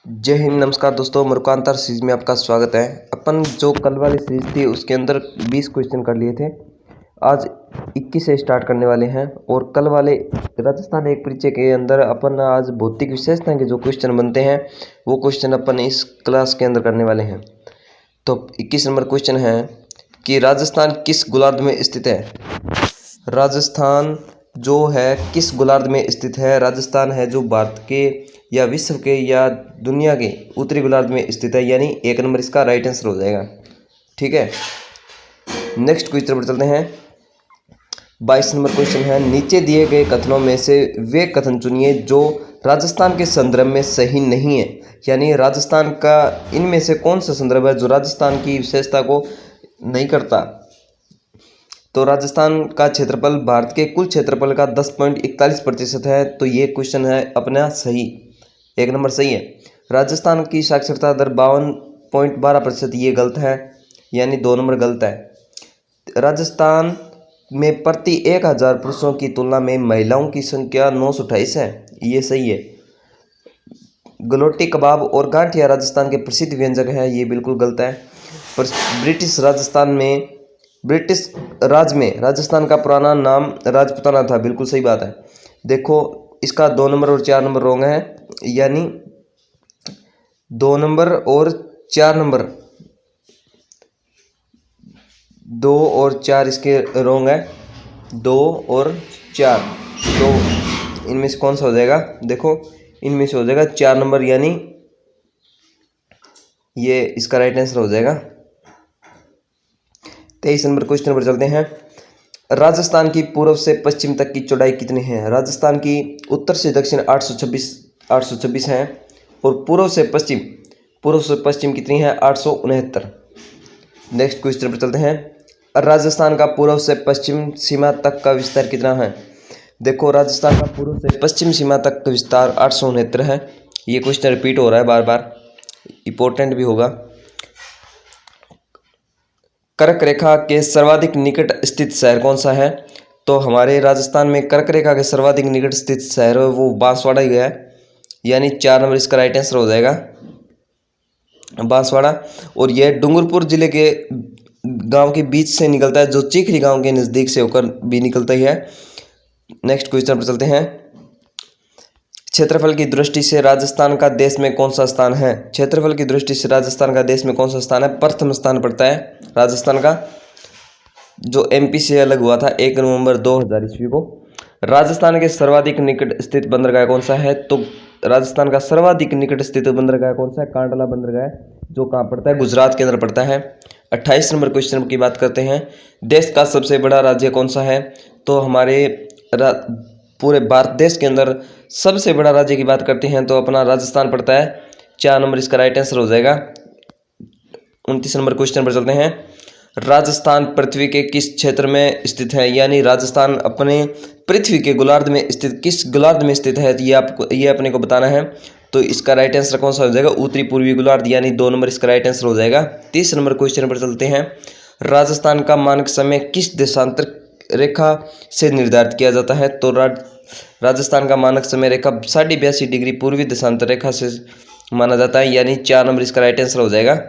जय हिंद, नमस्कार दोस्तों। मुरुकांतर सीरीज में आपका स्वागत है। अपन जो कल वाली सीरीज थी उसके अंदर 20 क्वेश्चन कर लिए थे। आज 21 से स्टार्ट करने वाले हैं और कल वाले राजस्थान एक परिचय के अंदर अपन आज भौतिक विशेषताएं के जो क्वेश्चन बनते हैं वो क्वेश्चन अपन इस क्लास के अंदर करने वाले हैं। तो 21 नंबर क्वेश्चन है कि राजस्थान किस गोलार्ध में स्थित है। राजस्थान जो है किस गोलार्ध में स्थित है। राजस्थान है जो भारत के या विश्व के या दुनिया के उत्तरी गोलार्ध में स्थित है, यानी 1 नंबर इसका राइट आंसर हो जाएगा। ठीक है, नेक्स्ट क्वेश्चन पर चलते हैं। 22 नंबर क्वेश्चन है, नीचे दिए गए कथनों में से वे कथन चुनिए जो राजस्थान के संदर्भ में सही नहीं है। यानी राजस्थान का इनमें से कौन सा संदर्भ है जो राजस्थान की विशेषता को नहीं करता। तो राजस्थान का क्षेत्रफल भारत के कुल क्षेत्रफल का 10.41% है, तो ये क्वेश्चन है अपना सही, 1 नंबर सही है। राजस्थान की साक्षरता दर 52.12%, ये गलत है, यानी 2 नंबर गलत है। राजस्थान में प्रति 1000 पुरुषों की तुलना में महिलाओं की संख्या 928 है, ये सही है। गलोटी कबाब और गांठिया राजस्थान के प्रसिद्ध व्यंजन है, ये बिल्कुल गलत है। पर ब्रिटिश राज में राजस्थान का पुराना नाम राजपुताना था, बिल्कुल सही बात है। देखो इसका 2 नंबर और 4 नंबर रॉन्ग है, यानी 2 नंबर और 4 नंबर, 2 और 4 इसके रॉन्ग है। 2 और 4, तो इनमें से कौन सा हो जाएगा। देखो इनमें से हो जाएगा 4 नंबर, यानी ये इसका राइट आंसर हो जाएगा। 23 नंबर क्वेश्चन पर चलते हैं। राजस्थान की पूर्व से पश्चिम तक की चौड़ाई कितनी है। राजस्थान की उत्तर से दक्षिण 826 है और पूर्व से पश्चिम कितनी है, 869। नेक्स्ट क्वेश्चन पर चलते हैं। राजस्थान का पूर्व से पश्चिम सीमा तक का विस्तार कितना है। देखो राजस्थान का पूर्व से पश्चिम सीमा तक का विस्तार 869 है। ये क्वेश्चन रिपीट हो रहा है बार बार, इंपॉर्टेंट भी होगा। कर्क रेखा के सर्वाधिक निकट स्थित शहर कौन सा है। तो हमारे राजस्थान में कर्क रेखा के सर्वाधिक निकट स्थित शहर है वो बांसवाड़ा ही है, यानी 4 नंबर इसका राइट आंसर हो जाएगा, बांसवाड़ा। और यह डूंगरपुर जिले के गांव के बीच से निकलता है, जो चिखली गांव के नज़दीक से होकर भी निकलता ही है। नेक्स्ट क्वेश्चन पर चलते हैं। क्षेत्रफल की दृष्टि से राजस्थान का देश में कौन सा स्थान है। क्षेत्रफल की दृष्टि से राजस्थान का देश में कौन सा स्थान है, प्रथम स्थान पड़ता है राजस्थान का, जो एमपी से अलग हुआ था 1 नवंबर 2000 ईस्वी को। राजस्थान के सर्वाधिक निकट स्थित बंदरगाह कौन सा है। तो राजस्थान का सर्वाधिक निकट स्थित बंदरगाह कौन सा है, कांडला बंदरगाह, जो कहाँ पड़ता है, गुजरात के अंदर पड़ता है। 28 नंबर क्वेश्चन की बात करते हैं। देश का सबसे बड़ा राज्य कौन सा है। तो हमारे पूरे भारत देश के अंदर सबसे बड़ा राज्य की बात करते हैं तो अपना राजस्थान पड़ता है, 4 नंबर इसका राइट आंसर हो जाएगा। 29 नंबर क्वेश्चन पर चलते हैं। राजस्थान पृथ्वी के किस क्षेत्र में स्थित है। यानी राजस्थान अपने पृथ्वी के गोलार्ध में स्थित किस गोलार्ध में स्थित है, ये अपने को बताना है। तो इसका राइट आंसर कौन सा हो जाएगा, उत्तरी पूर्वी गोलार्ध, यानी 2 नंबर इसका राइट आंसर हो जाएगा। 30 नंबर क्वेश्चन पर चलते हैं। राजस्थान का मानक समय किस देशांतर रेखा से निर्धारित किया जाता है। तो राजस्थान का मानक समय रेखा 82.5 डिग्री पूर्वी देशांतर रेखा से माना जाता है, यानी 4 नंबर इसका राइट आंसर हो जाएगा।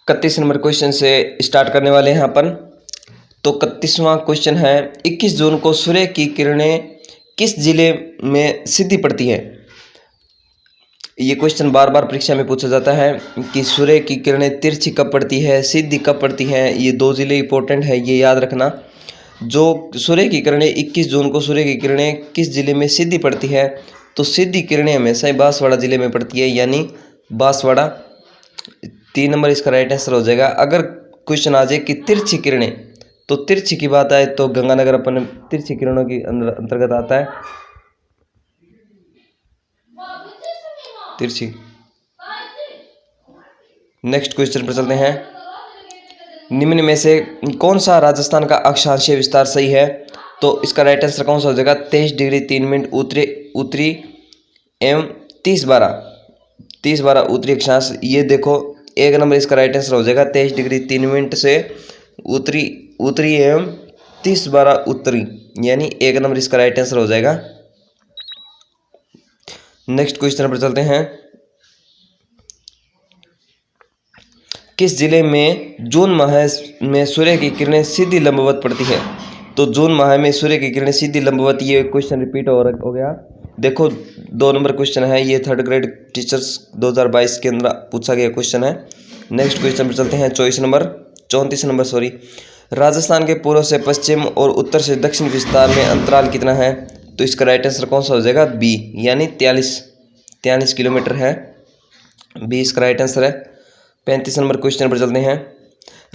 इकतीस नंबर क्वेश्चन से स्टार्ट करने वाले हैं अपन। तो 31वां क्वेश्चन है, 21 जून को सूर्य की किरणें किस जिले में सीधी पड़ती है। ये क्वेश्चन बार बार परीक्षा में पूछा जाता है कि सूर्य की किरणें तिरछी कब पड़ती है, सीधी कब पड़ती है। ये 2 जिले इंपॉर्टेंट है, ये याद रखना। जो सूर्य की किरणें 21 जून को सूर्य की किरणें किस जिले में सीधी पड़ती है। तो सीधी किरणें हमेशा ही बांसवाड़ा जिले में पड़ती है, यानी बांसवाड़ा। 3 नंबर इसका राइट आंसर हो जाएगा। अगर क्वेश्चन आ जाए कि तिरछी किरणें, तो तिरछी की बात आए तो गंगानगर अपन तिरछी किरणों की अंतर्गत आता है। तिरछी। नेक्स्ट क्वेश्चन पर चलते हैं। निम्न में से कौन सा राजस्थान का अक्षांशीय विस्तार सही है? तो इसका राइट आंसर कौन सा हो जाएगा? 23 डिग्री 3 मिनट उत्तरी एवं 30-12 उत्तरी अक्षांश। ये देखो एक नंबर इसका राइट आंसर हो जाएगा 23 डिग्री 3 मिनट से उत्तरी एवं 30-12 उत्तरी, यानी एक नंबर इसका राइट आंसर हो जाएगा। नेक्स्ट क्वेश्चन पर चलते हैं। किस जिले में जून माह में सूर्य की किरणें सीधी लंबवत पड़ती है? तो जून माह में सूर्य की किरणें सीधी लंबवत, ये क्वेश्चन रिपीट हो गया। देखो 2 नंबर क्वेश्चन है, ये 3rd ग्रेड टीचर्स 2022 के अंदर पूछा गया क्वेश्चन है। नेक्स्ट क्वेश्चन पर चलते हैं। 34 नंबर राजस्थान के पूर्व से पश्चिम और उत्तर से दक्षिण विस्तार में अंतराल कितना है? तो इसका राइट आंसर कौन सा हो जाएगा? बी, यानी 43 किलोमीटर है। बी इसका राइट आंसर है। 35 नंबर क्वेश्चन पर चलते हैं।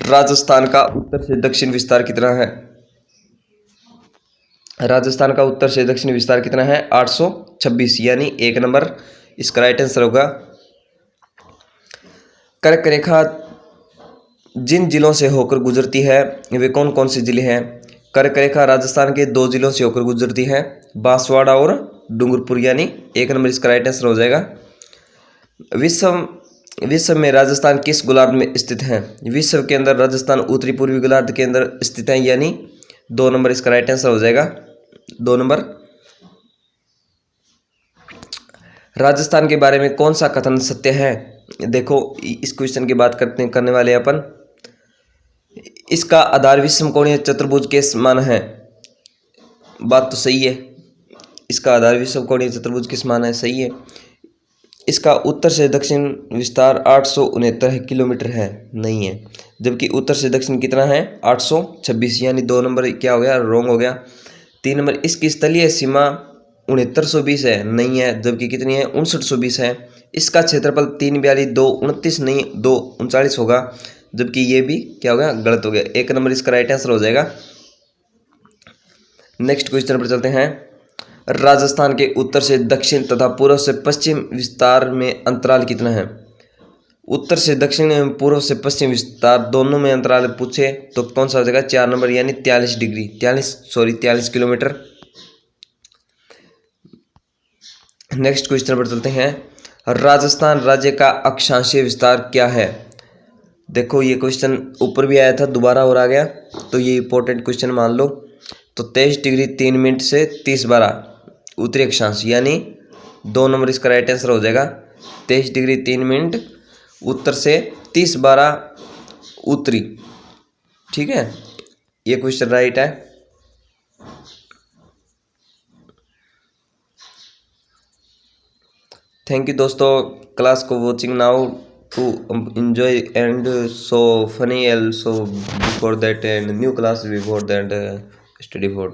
राजस्थान का उत्तर से दक्षिण विस्तार कितना है? राजस्थान का उत्तर से दक्षिण विस्तार कितना है? 826, यानी एक नंबर इसका राइट आंसर होगा। कर्क रेखा जिन जिलों से होकर गुजरती है वे कौन कौन से जिले हैं? कर्क रेखा राजस्थान के 2 जिलों से होकर गुजरती है, बांसवाड़ा और डूंगरपुर, यानी एक नंबर इसका राइट आंसर हो जाएगा। विश्व में राजस्थान किस गोलार्ध में स्थित है? विश्व के अंदर राजस्थान उत्तरी पूर्वी गोलार्ध के अंदर स्थित है, यानी 2 नंबर इसका राइट आंसर हो जाएगा। 2 नंबर। राजस्थान के बारे में कौन सा कथन सत्य है? देखो इस क्वेश्चन की बात करने वाले अपन। इसका आधार विषमकोणीय चतुर्भुज के समान है। बात तो सही है, इसका आधार विषमकोणीय चतुर्भुज के समान है, सही है। इसका उत्तर से दक्षिण विस्तार 869 किलोमीटर है, नहीं है। जबकि उत्तर से दक्षिण कितना है? 826, यानी 2 नंबर क्या हो गया? रॉन्ग हो गया। 3 नंबर इसकी स्थलीय सीमा 6920 है, नहीं है। जबकि कितनी है? 5920 है। इसका क्षेत्रफल 342 229 नहीं 239 होगा, जबकि ये भी क्या हो गया? गलत हो गया। एक नंबर इसका राइट आंसर हो जाएगा। नेक्स्ट क्वेश्चन पर चलते हैं। राजस्थान के उत्तर से दक्षिण तथा पूर्व से पश्चिम विस्तार में अंतराल कितना है? उत्तर से दक्षिण एवं पूर्व से पश्चिम विस्तार दोनों में अंतराल पूछे तो कौन सा हो जाएगा? 4 नंबर, यानी 43 किलोमीटर। नेक्स्ट क्वेश्चन पर चलते हैं। राजस्थान राज्य का अक्षांशीय विस्तार क्या है? देखो ये क्वेश्चन ऊपर भी आया था, दोबारा और आ गया, तो ये इंपॉर्टेंट क्वेश्चन मान लो। तो 23 डिग्री 3 मिनट से 30-12 उत्तरी अक्षांश, यानी 2 नंबर इसका राइट आंसर हो जाएगा। 23 डिग्री 3 मिनट उत्तर से 30-12 उत्तरी, ठीक है, ये क्वेश्चन राइट है। थैंक यू दोस्तों, क्लास को watching now to enjoy and so funny also before that, and new class before that study for